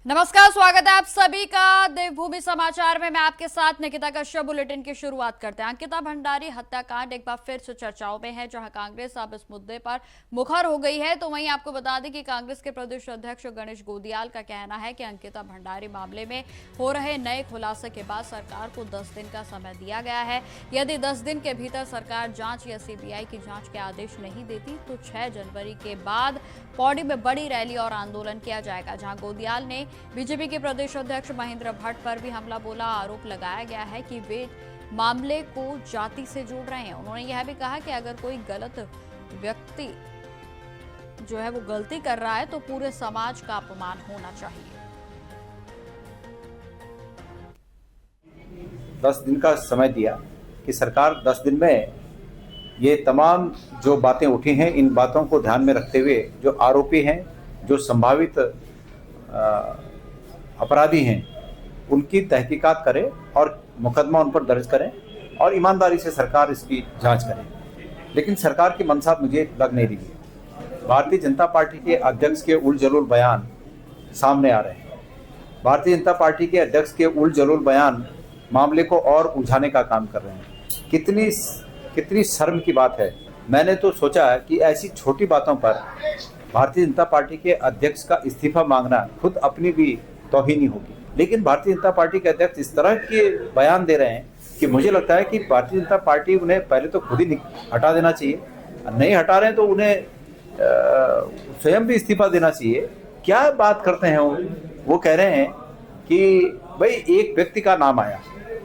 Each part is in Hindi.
नमस्कार, स्वागत है आप सभी का देवभूमि समाचार में। मैं आपके साथ निकिता कश्यप। बुलेटिन की शुरुआत करते हैं। अंकिता भंडारी हत्याकांड एक बार फिर से चर्चाओं में है, जहां कांग्रेस अब इस मुद्दे पर मुखर हो गई है। तो वहीं आपको बता दें कि कांग्रेस के प्रदेश अध्यक्ष गणेश गोदियाल का कहना है कि अंकिता भंडारी मामले में हो रहे नए खुलासे के बाद सरकार को 10 दिन का समय दिया गया है। यदि 10 दिन के भीतर सरकार जांच या सीबीआई की जांच के आदेश नहीं देती तो 6 जनवरी के बाद पौड़ी में बड़ी रैली और आंदोलन किया जाएगा। जहां गोदियाल ने बीजेपी के प्रदेश अध्यक्ष महेंद्र भट्ट पर भी हमला बोला। आरोप लगाया गया है कि वे मामले को जाति से जोड़ रहे हैं। उन्होंने यह भी कहा कि अगर कोई गलत व्यक्ति जो है वो गलती कर रहा है तो पूरे समाज का अपमान होना चाहिए। 10 दिन का समय दिया कि सरकार 10 दिन में ये तमाम जो बातें उठी हैं, इन बातों को ध्यान में रखते हुए जो आरोपी हैं, जो संभावित अपराधी हैं, उनकी तहकीकात करे और मुकदमा उन पर दर्ज करें और ईमानदारी से सरकार इसकी जांच करे। लेकिन सरकार की मंशा मुझे लग नहीं रही है। भारतीय जनता पार्टी के अध्यक्ष के उलझुल बयान सामने आ रहे हैं। भारतीय जनता पार्टी के अध्यक्ष के उलझुल बयान मामले को और उलझाने का काम कर रहे हैं। कितनी शर्म की बात है। मैंने तो सोचा कि ऐसी छोटी बातों पर भारतीय जनता पार्टी के अध्यक्ष का इस्तीफा मांगना खुद अपनी भी तौहीनी होगी। लेकिन भारतीय जनता पार्टी के अध्यक्ष इस तरह के बयान दे रहे हैं कि मुझे लगता है कि भारतीय जनता पार्टी उन्हें पहले तो खुद ही हटा देना चाहिए। नहीं हटा रहे हैं तो उन्हें स्वयं भी इस्तीफा देना चाहिए। क्या बात करते हैं वो कह रहे हैं कि भाई एक व्यक्ति का नाम आया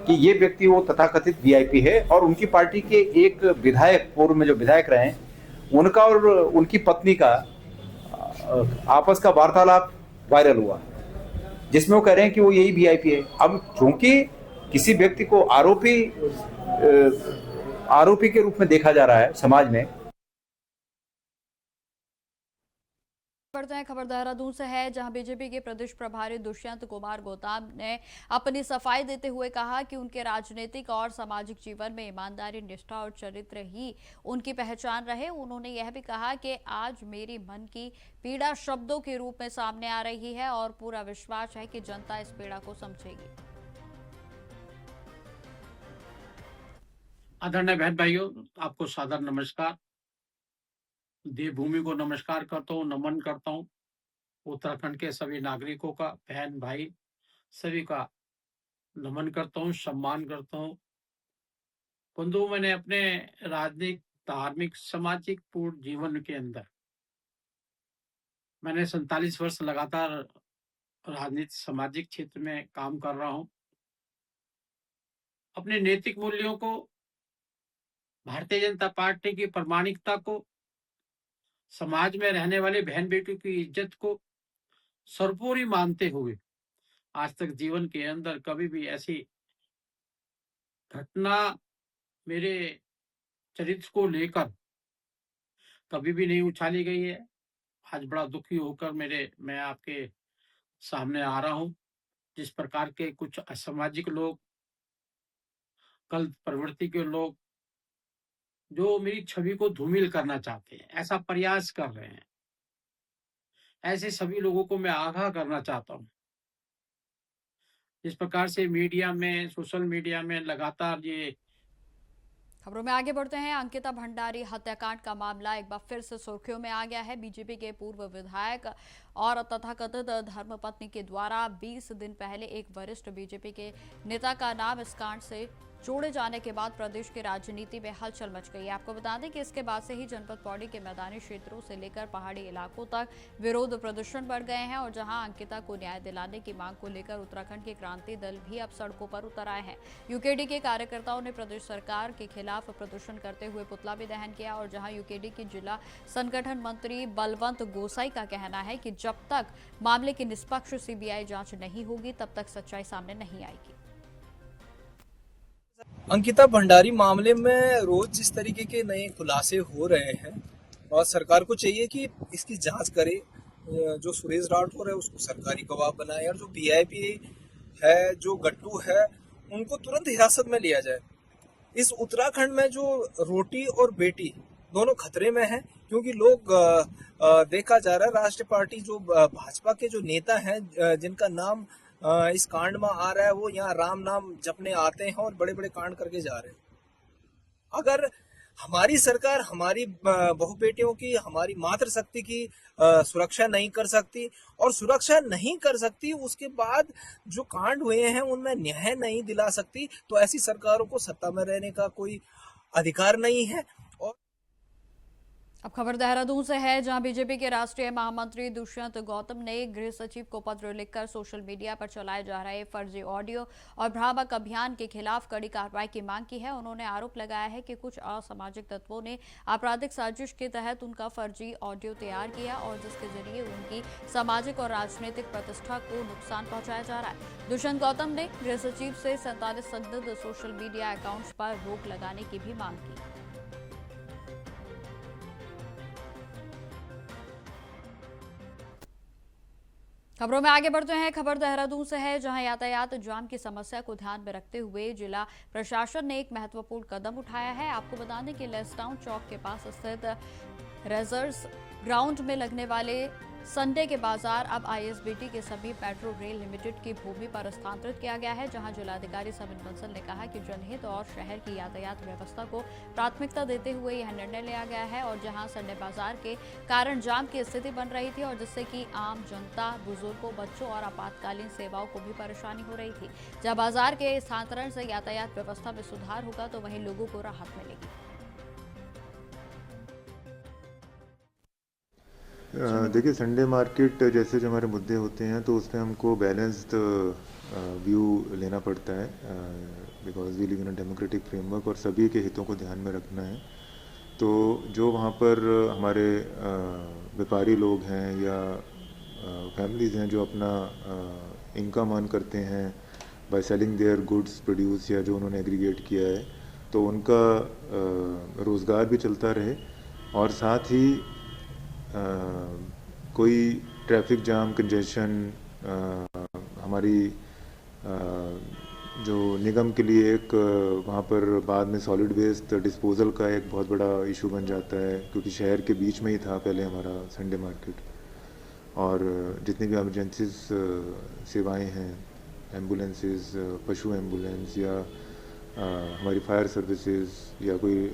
कि ये व्यक्ति वो तथाकथित वीआईपी है और उनकी पार्टी के एक विधायक, पूर्व में जो विधायक रहे हैं, उनका और उनकी पत्नी का आपस का वार्तालाप वायरल हुआ, जिसमें वो कह रहे हैं कि वो यही वीआईपी है। अब क्योंकि किसी व्यक्ति को आरोपी के रूप में देखा जा रहा है समाज में। बढ़ते हैं, खबर देहरादून से है, जहां बीजेपी के प्रदेश प्रभारी दुष्यंत कुमार गौतम ने अपनी सफाई देते हुए कहा कि उनके राजनीतिक और सामाजिक जीवन में ईमानदारी, निष्ठा और चरित्र ही उनकी पहचान रहे। उन्होंने यह भी कहा कि आज मेरी मन की पीड़ा शब्दों के रूप में सामने आ रही है और पूरा विश्वास है कि जनता इस पीड़ा को समझेगी। आदरणीय बहन भाइयों, आपको सादर नमस्कार। देवभूमि को नमस्कार करता हूँ, नमन करता हूँ। उत्तराखंड के सभी नागरिकों का, बहन भाई सभी का नमन करता हूँ, सम्मान करता हूँ। बंधु, मैंने अपने राजनीतिक, धार्मिक, सामाजिक पूर्ण जीवन के अंदर मैंने 47 वर्ष लगातार राजनीतिक सामाजिक क्षेत्र में काम कर रहा हूँ। अपने नैतिक मूल्यों को, भारतीय जनता पार्टी की प्रामाणिकता को, समाज में रहने वाले बहन बेटियों की इज्जत को सर्वोपरि मानते हुए आज तक जीवन के अंदर कभी भी ऐसी घटना मेरे चरित्र को लेकर कभी भी नहीं उछाली गई है। आज बड़ा दुखी होकर मैं आपके सामने आ रहा हूं। जिस प्रकार के कुछ असामाजिक लोग, गलत प्रवृत्ति के लोग जो मेरी छवि को धूमिल करना चाहते हैं, ऐसा प्रयास कर रहे हैं, ऐसे सभी लोगों को मैं आगाह करना चाहता हूं। जिस प्रकार से मीडिया में, सोशल मीडिया में लगातार ये खबरों में आगे बढ़ते हैं। अंकिता भंडारी हत्याकांड का मामला एक बार फिर से सुर्खियों में आ गया है। बीजेपी के पूर्व विधायक और तथाकथित धर्मपत्नी के द्वारा 20 दिन पहले एक वरिष्ठ बीजेपी के नेता का नाम इस कांड से जोड़े जाने के बाद प्रदेश की राजनीति में हलचल मच गई है। आपको बता दें कि इसके बाद से ही जनपद पौड़ी के मैदानी क्षेत्रों से लेकर पहाड़ी इलाकों तक विरोध प्रदर्शन बढ़ गए हैं और जहां अंकिता को न्याय दिलाने की मांग को लेकर उत्तराखंड के क्रांति दल भी अब सड़कों पर उतर आए हैं। यूकेडी के कार्यकर्ताओं ने प्रदेश सरकार के खिलाफ प्रदर्शन करते हुए पुतला भी दहन किया और जहां यूकेडी की जिला संगठन मंत्री बलवंत गोसाई का कहना है कि जब तक मामले की निष्पक्ष सीबीआई जांच नहीं होगी तब तक सच्चाई सामने नहीं आएगी। अंकिता भंडारी मामले में रोज जिस तरीके के नए खुलासे हो रहे हैं और सरकार को चाहिए कि इसकी जांच करे, जो सुरेश राठौर है उसको सरकारी गवाह बनाए और जो वीआईपी है, जो गट्टू है, उनको तुरंत हिरासत में लिया जाए। इस उत्तराखंड में जो रोटी और बेटी दोनों खतरे में हैं, क्योंकि लोग देखा जा रहा है राष्ट्रीय पार्टी जो भाजपा के जो नेता हैं जिनका नाम इस कांड में आ रहा है, वो यहाँ राम नाम जपने आते हैं और बड़े बड़े कांड करके जा रहे हैं। अगर हमारी सरकार हमारी बहु बेटियों की, हमारी मातृशक्ति की सुरक्षा नहीं कर सकती और सुरक्षा नहीं कर सकती, उसके बाद जो कांड हुए हैं उनमें न्याय नहीं दिला सकती, तो ऐसी सरकारों को सत्ता में रहने का कोई अधिकार नहीं है। और अब खबर देहरादून से है, जहां बीजेपी के राष्ट्रीय महामंत्री दुष्यंत गौतम ने गृह सचिव को पत्र लिखकर सोशल मीडिया पर चलाए जा रहे फर्जी ऑडियो और भ्रामक अभियान के खिलाफ कड़ी कार्रवाई की मांग की है। उन्होंने आरोप लगाया है कि कुछ असामाजिक तत्वों ने आपराधिक साजिश के तहत उनका फर्जी ऑडियो तैयार किया और जिसके जरिए उनकी सामाजिक और राजनीतिक प्रतिष्ठा को नुकसान पहुंचाया जा रहा है। दुष्यंत गौतम ने गृह सचिव से 47 संदिग्ध सोशल मीडिया अकाउंट्स पर रोक लगाने की भी मांग की। खबरों में आगे बढ़ते हैं। खबर देहरादून से है, जहां यातायात जाम की समस्या को ध्यान में रखते हुए जिला प्रशासन ने एक महत्वपूर्ण कदम उठाया है। आपको बता दें कि लेसटाउन चौक के पास स्थित रेजर्स ग्राउंड में लगने वाले संडे के बाजार अब आईएसबीटी के सभी मेट्रो रेल लिमिटेड की भूमि पर स्थानांतरित किया गया है, जहां जिलाधिकारी समित बंसल ने कहा कि जनहित और शहर की यातायात व्यवस्था को प्राथमिकता देते हुए यह निर्णय लिया गया है। और जहां संडे बाजार के कारण जाम की स्थिति बन रही थी और जिससे कि आम जनता, बुजुर्गों, बच्चों और आपातकालीन सेवाओं को भी परेशानी हो रही थी, जब बाजार के स्थानांतरण से यातायात व्यवस्था में सुधार होगा तो वहीं लोगों को राहत मिलेगी। देखिए, संडे मार्केट जैसे जो हमारे मुद्दे होते हैं तो उसमें हमको बैलेंस्ड व्यू लेना पड़ता है, because we live in a democratic framework और सभी के हितों को ध्यान में रखना है। तो जो वहाँ पर हमारे व्यापारी लोग हैं या फैमिलीज़ हैं जो अपना इनकम अर्न करते हैं by selling their goods produce या जो उन्होंने एग्रीगेट किया है, तो उनका रोज़गार भी चलता रहे और साथ ही कोई ट्रैफिक जाम, कंजेशन हमारी जो निगम के लिए एक वहाँ पर बाद में सॉलिड वेस्ट डिस्पोजल का एक बहुत बड़ा इशू बन जाता है, क्योंकि शहर के बीच में ही था पहले हमारा संडे मार्केट। और जितनी भी इमरजेंसीज सेवाएं हैं, एम्बुलेंसेस, पशु एम्बुलेंस या हमारी फायर सर्विसेज या कोई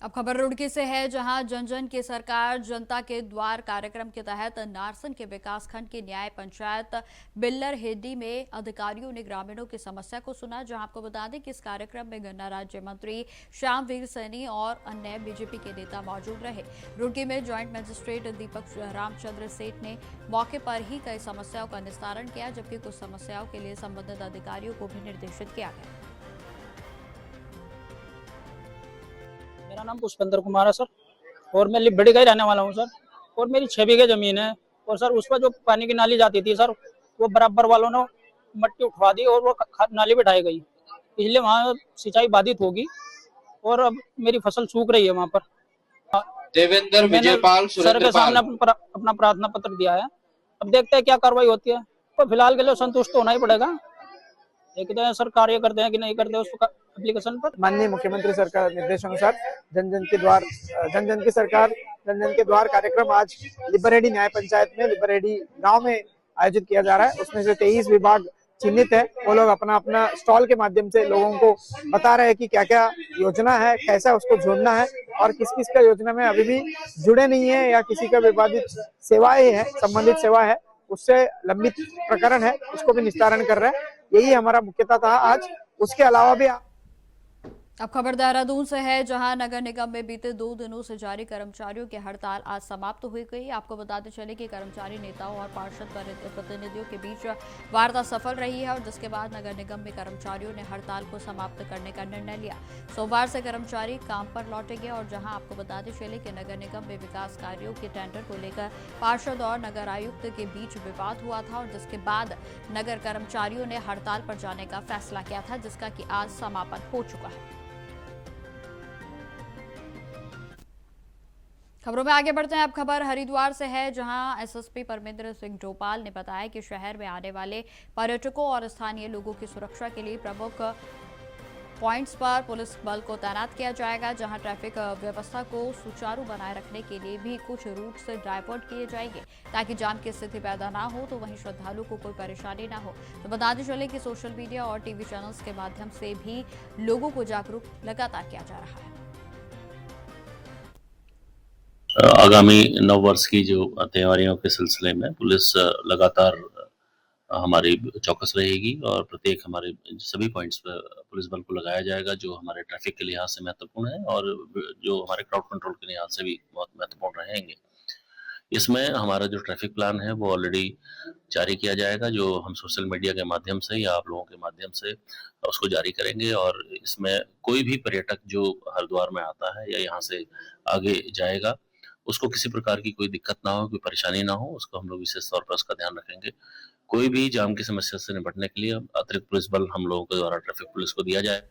अब खबर रुड़की से है, जहां जन जन की सरकार जनता के द्वार कार्यक्रम के तहत नारसन के विकासखंड की न्याय पंचायत बिल्लर हेडी में अधिकारियों ने ग्रामीणों की समस्या को सुना। जहां आपको बता दें कि इस कार्यक्रम में गन्ना राज्य मंत्री श्यामवीर सैनी और अन्य बीजेपी के नेता मौजूद रहे। रुड़की में ज्वाइंट मजिस्ट्रेट दीपक रामचंद्र सेठ ने मौके पर ही कई समस्याओं का निस्तारण किया, जबकि कुछ समस्याओं के लिए संबंधित अधिकारियों को भी निर्देशित किया गया। मेरा नाम पुष्पेंद्र कुमार है सर, और मैं लिबड़ी का ही रहने वाला हूँ सर। और मेरी 6 बीघे जमीन है और सर उस पर जो पानी की नाली जाती थी सर, वो बराबर वालों ने मट्टी उठवा दी और वो नाली बिठाई गई, इसलिए वहाँ सिंचाई बाधित होगी और अब मेरी फसल सूख रही है वहाँ पर। देवेंद्र विजयपाल सर के सामने अपना प्रार्थना पत्र दिया है, अब देखते हैं क्या कार्रवाई होती है। तो फिलहाल के लिए संतुष्ट होना ही पड़ेगा, देखते हैं सर कार्य करते हैं कि नहीं करते उस एप्लीकेशन पर। माननीय मुख्यमंत्री सरकार निर्देशानुसार जन जन की सरकार जन जन के द्वार कार्यक्रम आज लिबरेडी न्याय पंचायत में लिबरेडी गांव में आयोजित किया जा रहा है। उसमें से 23 विभाग चिन्हित है, वो लोग अपना अपना स्टॉल के माध्यम से लोगों को बता रहे हैं कि क्या क्या योजना है, कैसा उसको जोड़ना है और किस किस का योजना में अभी भी जुड़े नहीं है या किसी का विवादित सेवाएं है, संबंधित सेवा है, उससे लंबित प्रकरण है, उसको भी निस्तारण कर रहे हैं। यही हमारा मुख्यता था आज। उसके अलावा भी अब खबर देहरादून से है, जहां नगर निगम में बीते 2 दिनों से जारी कर्मचारियों की हड़ताल आज समाप्त हुई गई। आपको बताते चले कि कर्मचारी नेताओं और पार्षद प्रतिनिधियों के बीच वार्ता सफल रही है और जिसके बाद नगर निगम में कर्मचारियों ने हड़ताल को समाप्त करने का निर्णय लिया। सोमवार से कर्मचारी काम पर लौटेंगे और जहां आपको बताते चले कि नगर निगम में विकास कार्यों के टेंडर को लेकर पार्षद और नगर आयुक्त के बीच विवाद हुआ था और जिसके बाद नगर कर्मचारियों ने हड़ताल पर जाने का फैसला किया था, जिसका कि आज समापन हो चुका है। खबरों में आगे बढ़ते हैं। अब खबर हरिद्वार से है, जहां एसएसपी परमिंदर सिंह डोपाल ने बताया कि शहर में आने वाले पर्यटकों और स्थानीय लोगों की सुरक्षा के लिए प्रमुख पॉइंट्स पर पुलिस बल को तैनात किया जाएगा, जहां ट्रैफिक व्यवस्था को सुचारू बनाए रखने के लिए भी कुछ रूट से डाइवर्ट किए जाएंगे ताकि जाम की स्थिति पैदा ना हो, तो वहीं श्रद्धालु को कोई परेशानी ना हो। तो बताते चले कि सोशल मीडिया और टीवी चैनल्स के माध्यम से भी लोगों को जागरूक लगातार किया जा रहा है। आगामी नव वर्ष की जो तैयारियों के सिलसिले में पुलिस लगातार हमारी चौकस रहेगी और प्रत्येक हमारे सभी पॉइंट्स पर पुलिस बल को लगाया जाएगा, जो हमारे ट्रैफिक के लिहाज से महत्वपूर्ण है और जो हमारे क्राउड कंट्रोल के लिहाज से भी बहुत महत्वपूर्ण रहेंगे। इसमें हमारा जो ट्रैफिक प्लान है वो ऑलरेडी जारी किया जाएगा, जो हम सोशल मीडिया के माध्यम से या आप लोगों के माध्यम से उसको जारी करेंगे। और इसमें कोई भी पर्यटक जो हरिद्वार में आता है या यहाँ से आगे जाएगा, उसको किसी प्रकार की कोई दिक्कत ना हो, कोई परेशानी ना हो, उसको हम लोग विशेष तौर पर उसका ध्यान रखेंगे। कोई भी जाम की समस्या से निपटने के लिए अतिरिक्त पुलिस बल हम लोगों के द्वारा ट्रैफिक पुलिस को दिया जाए।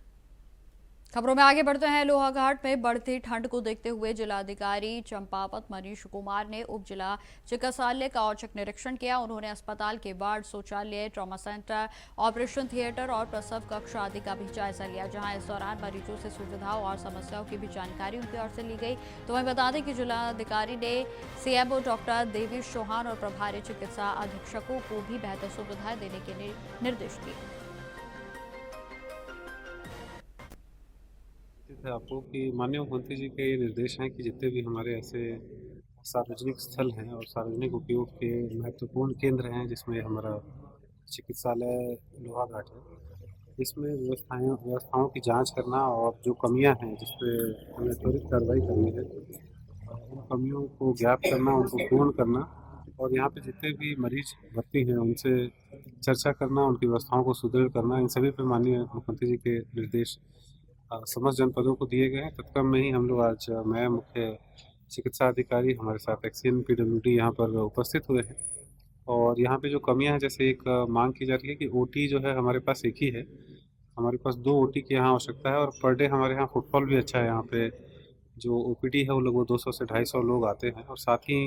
खबरों में आगे बढ़ते हैं। लोहाघाट में बढ़ती ठंड को देखते हुए जिलाधिकारी चंपावत मनीष कुमार ने उप जिला चिकित्सालय का औचक निरीक्षण किया। उन्होंने अस्पताल के वार्ड, शौचालय, ट्रॉमा सेंटर, ऑपरेशन थिएटर और प्रसव कक्ष आदि का भी जायजा लिया, जहां इस दौरान मरीजों से सुविधाओं और समस्याओं की भी जानकारी उनकी ओर से ली गई। तो वहीं बता दें कि जिलाधिकारी ने सीएमओ डॉक्टर देवेश चौहान और प्रभारी चिकित्सा अधीक्षकों को भी बेहतर सुविधाएं देने के निर्देश दिए। है आपको कि माननीय मुख्यमंत्री जी के निर्देश हैं कि जितने भी हमारे ऐसे सार्वजनिक स्थल हैं और सार्वजनिक उपयोग के महत्वपूर्ण केंद्र हैं, जिसमें हमारा चिकित्सालय लोहाघाट है, इसमें व्यवस्थाओं की जांच करना और जो कमियां हैं जिस पर हमें त्वरित कार्रवाई करनी है, उन कमियों को ज्ञात करना, उनको पूर्ण करना और यहाँ पे जितने भी मरीज भर्ती हैं उनसे चर्चा करना, उनकी व्यवस्थाओं को सुदृढ़ करना, इन सभी पर माननीय मुख्यमंत्री जी के निर्देश समस्त जनपदों को दिए गए हैं। तत्क्रम में ही हम लोग आज मैं मुख्य चिकित्सा अधिकारी हमारे साथ एक्सीएन पीडब्ल्यूडी यहाँ पर उपस्थित हुए हैं और यहाँ पे जो कमियां हैं, जैसे एक मांग की जा रही है कि ओटी जो है हमारे पास एक ही है, हमारे पास 2 ओटी की यहाँ आवश्यकता है और पर डे हमारे यहाँ फुटफॉल भी अच्छा है। यहाँ पे जो ओपीडी है वो लगभग 200 से 250 लोग आते हैं और साथ ही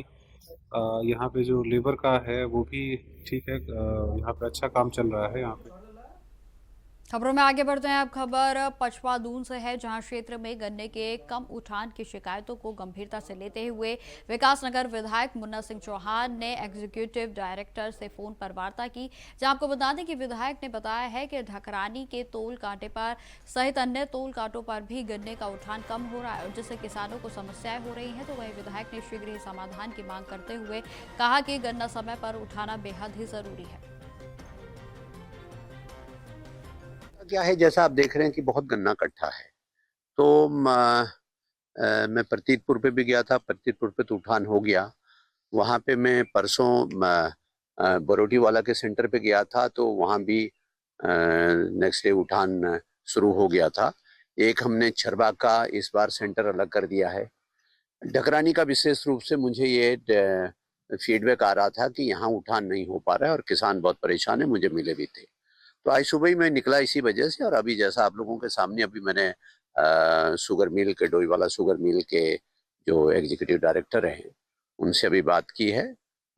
यहाँ पे जो लेबर का है वो भी ठीक है, यहाँ पे अच्छा काम चल रहा है यहाँ पे। खबरों में आगे बढ़ते हैं। अब खबर पचवा दून से है, जहां क्षेत्र में गन्ने के कम उठान की शिकायतों को गंभीरता से लेते हुए विकासनगर विधायक मुन्ना सिंह चौहान ने एग्जीक्यूटिव डायरेक्टर से फोन पर वार्ता की, जहां आपको बता दें कि विधायक ने बताया है कि ढकरानी के तोल कांटे पर सहित अन्य तोल कांटों पर भी गन्ने का उठान कम हो रहा है और जिससे किसानों को समस्याएं हो रही हैं। तो वहीं विधायक ने शीघ्र ही समाधान की मांग करते हुए कहा कि गन्ना समय पर उठाना बेहद ही जरूरी है। क्या है, जैसा आप देख रहे हैं कि बहुत गन्ना इकट्ठा है, तो मैं प्रतीतपुर पे भी गया था, प्रतीतपुर पे तो उठान हो गया। वहाँ पे मैं परसों बरोटी वाला के सेंटर पे गया था, तो वहाँ भी नेक्स्ट डे उठान शुरू हो गया था। एक हमने छरबा का इस बार सेंटर अलग कर दिया है। ढकरानी का विशेष रूप से मुझे ये फीडबैक आ रहा था कि यहाँ उठान नहीं हो पा रहा है और किसान बहुत परेशान है, मुझे मिले भी थे। तो आज सुबह ही मैं निकला इसी वजह से और अभी जैसा आप लोगों के सामने अभी मैंने शुगर मिल के डोईवाला शुगर मिल के जो एग्जीक्यूटिव डायरेक्टर हैं उनसे अभी बात की है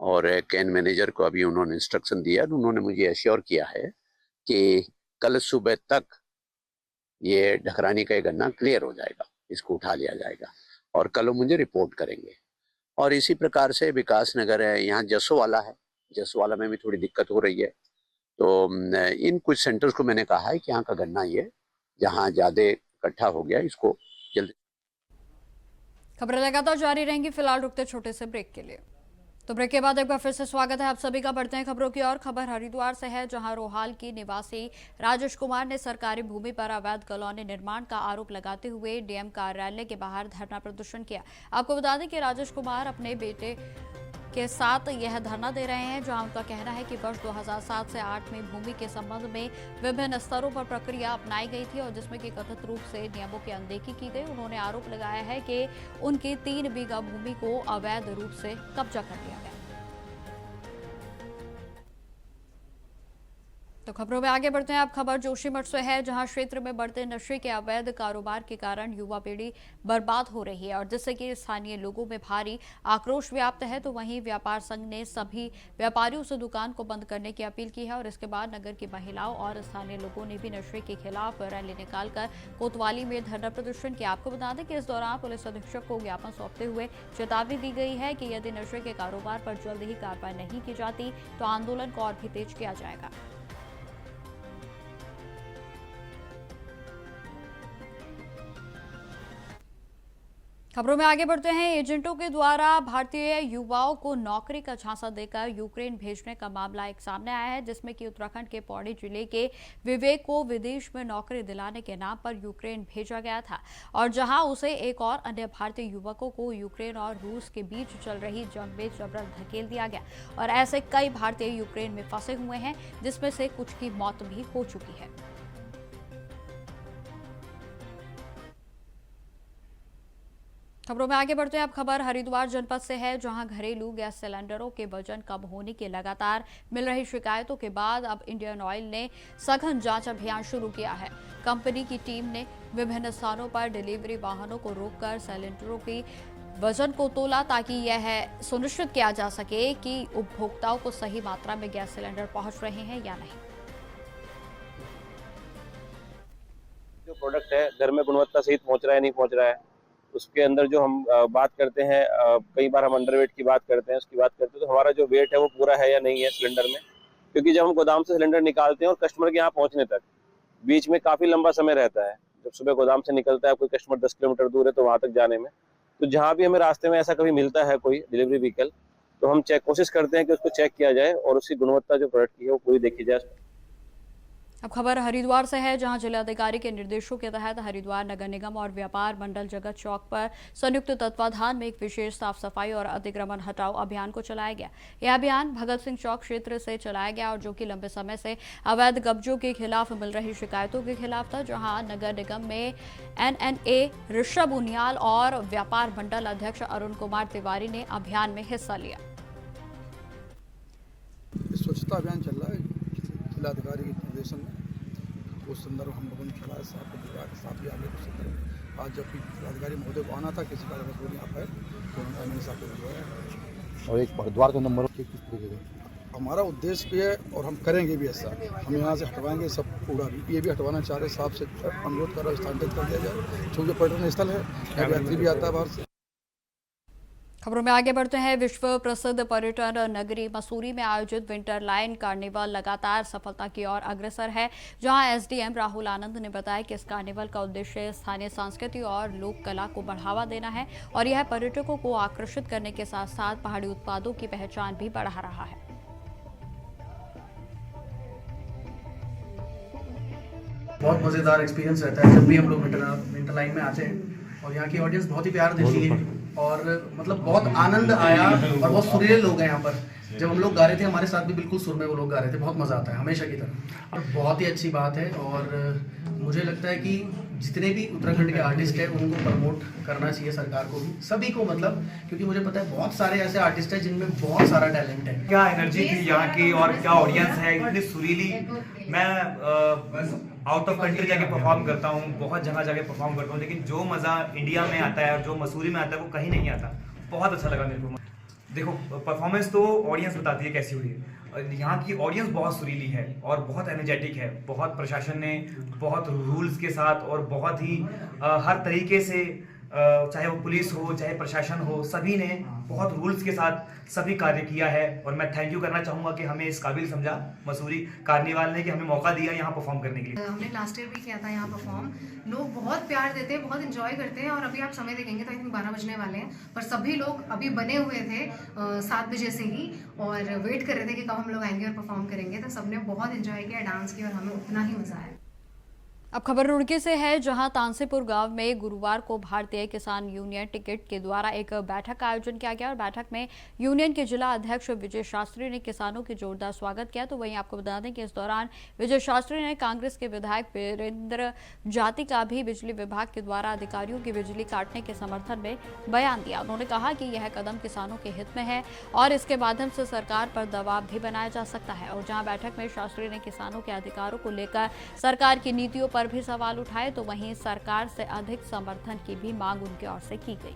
और कैन मैनेजर को अभी उन्होंने इंस्ट्रक्शन दिया। उन्होंने मुझे एश्योर किया है कि कल सुबह तक ये ढकरानी का गन्ना क्लियर हो जाएगा, इसको उठा लिया जाएगा और कल वो मुझे रिपोर्ट करेंगे। और इसी प्रकार से विकास नगर है, यहाँ जसोवाला है, जसोवाला में भी थोड़ी दिक्कत हो रही है। तो इन कुछ सेंटर्स को मैंने कहा है कि यहाँ का गन्ना ये जहाँ ज्यादा इकट्ठा हो गया इसको जल्दी। खबरें लगातार जारी रहेंगी, फिलहाल रुकते छोटे से ब्रेक के लिए। तो ब्रेक के बाद एक बार फिर से स्वागत है आप सभी का। बढ़ते हैं खबरों की ओर। खबर हरिद्वार से है, जहां रोहाल की निवासी राजेश कुमार ने सरकारी भूमि पर अवैध कॉलोनी निर्माण का आरोप लगाते हुए डीएम कार्यालय के बाहर धरना प्रदर्शन किया। आपको बता दें कि राजेश कुमार अपने बेटे के साथ यह धरना दे रहे हैं, जहां उनका कहना है कि वर्ष 2007 से 8 में भूमि के संबंध में विभिन्न स्तरों पर प्रक्रिया अपनाई गई थी और जिसमें कि कथित रूप से नियमों की अनदेखी की गई। उन्होंने आरोप लगाया है कि उनकी 3 बीघा भूमि को अवैध रूप से कब्जा कर लिया गया। तो खबरों में आगे बढ़ते हैं। अब खबर जोशीमठ से है, जहां क्षेत्र में बढ़ते नशे के अवैध कारोबार के कारण युवा पीढ़ी बर्बाद हो रही है और जिससे कि स्थानीय लोगों में भारी आक्रोश व्याप्त है। तो वहीं व्यापार संघ ने सभी व्यापारियों से दुकान को बंद करने की अपील की है और इसके बाद नगर की महिलाओं और स्थानीय लोगों ने भी नशे के खिलाफ रैली निकालकर कोतवाली में धरना प्रदर्शन किया। आपको बता दें कि इस दौरान पुलिस अधीक्षक को ज्ञापन सौंपते हुए चेतावनी दी गई है कि यदि नशे के कारोबार पर जल्द ही कार्रवाई नहीं की जाती तो आंदोलन को और भी तेज किया जाएगा। खबरों में आगे बढ़ते हैं। एजेंटों के द्वारा भारतीय युवाओं को नौकरी का झांसा देकर यूक्रेन भेजने का मामला एक सामने आया है, जिसमें कि उत्तराखंड के पौड़ी जिले के विवेक को विदेश में नौकरी दिलाने के नाम पर यूक्रेन भेजा गया था और जहां उसे एक और अन्य भारतीय युवकों को यूक्रेन और रूस के बीच चल रही जंग में जबरन धकेल दिया गया और ऐसे कई भारतीय यूक्रेन में फंसे हुए हैं, जिसमें से कुछ की मौत भी हो चुकी है। खबरों में आगे बढ़ते हैं। अब खबर हरिद्वार जनपद से है, जहां घरेलू गैस सिलेंडरों के वजन कम होने की लगातार मिल रही शिकायतों के बाद अब इंडियन ऑयल ने सघन जांच अभियान शुरू किया है। कंपनी की टीम ने विभिन्न स्थानों पर डिलीवरी वाहनों को रोककर सिलेंडरों की वजन को तोला ताकि यह सुनिश्चित किया जा सके कि उपभोक्ताओं को सही मात्रा में गैस सिलेंडर पहुंच रहे हैं या नहीं। जो प्रोडक्ट है घर में गुणवत्ता सहित पहुंच रहा है नहीं पहुंच रहा है, उसके अंदर जो हम बात करते हैं, कई बार हम अंडरवेट की बात करते हैं, उसकी बात करते हैं तो हमारा जो वेट है वो पूरा है या नहीं है सिलेंडर में, क्योंकि जब हम गोदाम से सिलेंडर निकालते हैं और कस्टमर के यहाँ पहुंचने तक बीच में काफी लंबा समय रहता है। जब सुबह गोदाम से निकलता है, कोई कस्टमर 10 किलोमीटर दूर है तो वहां तक जाने में, तो जहाँ भी हमें रास्ते में ऐसा कभी मिलता है कोई डिलीवरी व्हीकल, तो हम कोशिश करते हैं कि उसको चेक किया जाए और उसकी गुणवत्ता जो प्रोडक्ट की है वो पूरी देखी जाए। अब खबर हरिद्वार से है, जहां जिलाधिकारी के निर्देशों के तहत हरिद्वार नगर निगम और व्यापार मंडल जगत चौक पर संयुक्त तत्वाधान में एक विशेष साफ सफाई और अतिक्रमण हटाओ अभियान को चलाया गया। यह अभियान भगत सिंह चौक क्षेत्र से चलाया गया और जो कि लंबे समय से अवैध कब्जों के खिलाफ मिल रही शिकायतों के खिलाफ था, जहां नगर निगम में NNA ऋषभ उनियाल और व्यापार मंडल अध्यक्ष अरुण कुमार तिवारी ने अभियान में हिस्सा लिया। स्वच्छता अभियान चल रहा है जिलाधिकारी के निर्देशन में, उस संदर्भ हम लोगों ने चलाया साफ ही आगे उस संदर्भ। आज जब जिलाधिकारी महोदय को आना था, किसी का नहीं आ पाए तो उन्होंने मेरे साथ भिजवाया। और एक हरिद्वार का नंबर किस तरीके से हमारा उद्देश्य भी है और हम करेंगे भी ऐसा। हम यहाँ से हटवाएंगे सब कूड़ा भी, ये भी हटवाना चाह रहे, साफ से अनुरोध कर रहा है स्थानांतरित कर दिया जाए, क्योंकि पर्यटन स्थल है, यात्री भी आता है बाहर से। खबरों में आगे बढ़ते हैं। विश्व प्रसिद्ध पर्यटन नगरी मसूरी में आयोजित विंटर लाइन कार्निवल लगातार सफलता की ओर अग्रसर है, जहां SDM राहुल आनंद ने बताया कि इस कार्निवल का उद्देश्य स्थानीय संस्कृति और लोक कला को बढ़ावा देना है और यह पर्यटकों को आकर्षित करने के साथ साथ पहाड़ी उत्पादों की पहचान भी बढ़ा रहा है। बहुत मज़ेदार एक्सपीरियंस रहता है जब भी हम लोग विंटर लाइन में आते हैं और यहाँ की ऑडियंस बहुत ही प्यार देती है और मतलब बहुत आनंद आया और बहुत सुरीले लोग हैं यहाँ पर। जब हम लोग गा रहे थे, हमारे साथ भी बिल्कुल सुर में वो लोग गा रहे थे, बहुत मज़ा आता है हमेशा की तरह और बहुत ही अच्छी बात है। और मुझे लगता है कि जितने भी उत्तराखंड के आर्टिस्ट हैं उनको प्रमोट करना चाहिए सरकार को भी, सभी को, मतलब क्योंकि मुझे पता है बहुत सारे ऐसे आर्टिस्ट हैं जिनमें बहुत सारा टैलेंट है। क्या एनर्जी थी यहाँ की और क्या ऑडियंस है, इतनी सुरीली। मैं आउट ऑफ कंट्री जाके परफॉर्म करता हूँ, बहुत जगह जाके परफॉर्म करता हूँ, लेकिन जो मज़ा इंडिया में आता है और जो मसूरी में आता है वो कहीं नहीं आता। बहुत अच्छा लगा मेरे को। देखो, परफॉर्मेंस तो ऑडियंस बताती है कैसी हुई है। यहाँ की ऑडियंस बहुत सुरीली है और बहुत एनर्जेटिक है। बहुत प्रशासन ने बहुत रूल्स के साथ और बहुत ही हर तरीके से, चाहे वो पुलिस हो चाहे प्रशासन हो, सभी ने बहुत रूल्स के साथ सभी कार्य किया है और मैं थैंक यू करना चाहूँगा कि हमें इस काबिल समझा मसूरी कार्निवाल ने कि हमें मौका दिया यहाँ परफॉर्म करने के लिए। हमने लास्ट ईयर भी किया था यहाँ परफॉर्म, लोग बहुत प्यार देते हैं, बहुत एंजॉय करते हैं और अभी आप समय देखेंगे तो आई थिंक 12 बजने वाले हैं, पर सभी लोग अभी बने हुए थे 7 बजे से ही और वेट कर रहे थे कि कब हम लोग आएंगे और परफॉर्म करेंगे। तो सबने बहुत एंजॉय किया, डांस किया और हमें उतना ही मज़ा आया। अब खबर रुड़की से है, जहां तानसेपुर गांव में गुरुवार को भारतीय किसान यूनियन टिकट के द्वारा एक बैठक का आयोजन किया गया और बैठक में यूनियन के जिला अध्यक्ष विजय शास्त्री ने किसानों की जोरदार स्वागत किया। तो वहीं आपको बता दें कि इस दौरान विजय शास्त्री ने कांग्रेस के विधायक वीरेंद्र जाति का भी बिजली विभाग के द्वारा अधिकारियों की बिजली काटने के समर्थन में बयान दिया। उन्होंने कहा कि यह कदम किसानों के हित में है और इसके माध्यम से सरकार पर दबाव भी बनाया जा सकता है। और जहां बैठक में शास्त्री ने किसानों के अधिकारों को लेकर सरकार की नीतियों पर भी सवाल उठाए, तो वहीं सरकार से अधिक समर्थन की भी मांग उनकी ओर से की गई।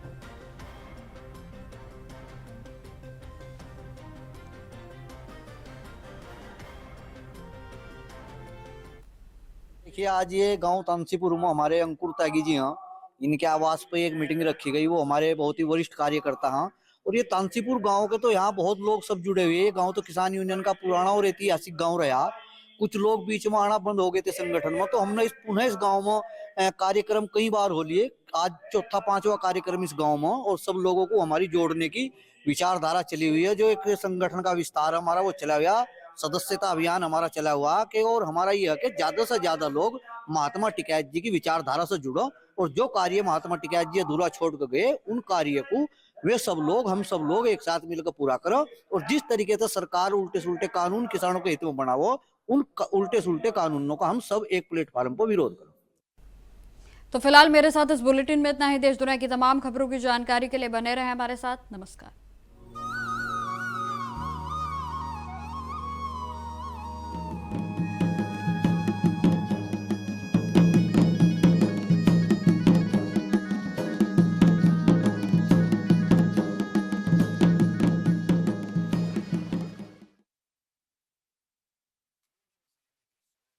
देखिए, आज ये गांव तानसीपुर में हमारे अंकुर त्यागी जी हैं, इनके आवास पे एक मीटिंग रखी गई। वो हमारे बहुत ही वरिष्ठ कार्यकर्ता हैं और ये तानसीपुर गांव के तो यहाँ बहुत लोग सब जुड़े हुए हैं। ये गांव तो किसान यूनियन का पुराना और ऐतिहासिक गांव रहा। कुछ लोग बीच में आना बंद हो गए थे संगठन में, तो हमने पुनः इस गांव में कार्यक्रम कई बार हो लिए। आज चौथा पांचवा कार्यक्रम इस गांव में, और सब लोगों को हमारी जोड़ने की विचारधारा चली हुई है। जो एक संगठन का विस्तार हमारा वो चला हुआ, सदस्यता अभियान हमारा चला हुआ कि, और हमारा ये है कि ज्यादा से ज्यादा लोग महात्मा टिकैत जी की विचारधारा से जुड़ो और जो कार्य महात्मा टिकैत जी अधूरा छोड़ कर गए उन कार्य को वे सब लोग, हम सब लोग एक साथ मिलकर पूरा करो। और जिस तरीके से सरकार उल्टे सुल्टे कानून किसानों के हित में बनावो, उन उल्टे सुल्टे कानूनों का हम सब एक प्लेटफॉर्म पर विरोध करो। तो फिलहाल मेरे साथ इस बुलेटिन में इतना ही। देश दुनिया की तमाम खबरों की जानकारी के लिए बने रहे हमारे साथ। नमस्कार।